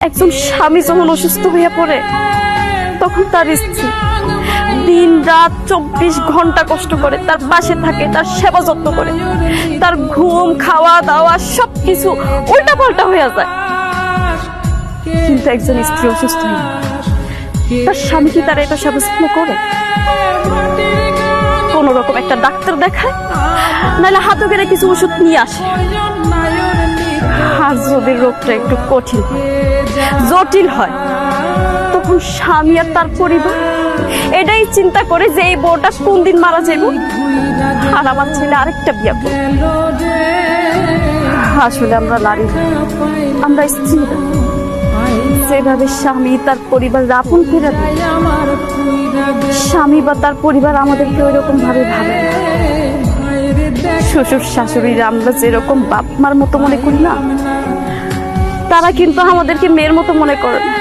একজন স্বামী যখন অসুস্থ হয়ে পড়ে তখন তার স্ত্রী দিন রাত 24 ঘন্টা কষ্ট করে তার পাশে থাকে, তার সেবা যত্ন করে, তার ঘুম খাওয়া দাওয়া সবকিছু উল্টা পাল্টা হয়ে যায়। কিন্তু একজন স্ত্রী অসুস্থ হয়ে তার স্বামী কি তার এটা সেবা যত্ন করে? কোন রকম একটা ডাক্তার দেখায়, নাহলে হাতে করে কিছু ওষুধ নিয়ে আসে। আর যদি রোগটা একটু কঠিন জটিল হয় তখন স্বামী আর তার পরিবার এটাই চিন্তা করে যে এই বউটা কোন দিন মারা যাইব আর আমার ছেলে আরেকটা বিয়ে করবে। আসলে আমরা নারী, আমরা স্ত্রী যেভাবে স্বামী তার পরিবার আপন ফিরে দেয়, স্বামী বা তার পরিবার আমাদেরকে ওই রকম ভাবে ভাবে। শ্বশুর শাশুড়িরা আমরা যেরকম বাপ মার মতো মনে করি না, তারা কিন্তু আমাদেরকে মেয়ের মতো মনে করে না।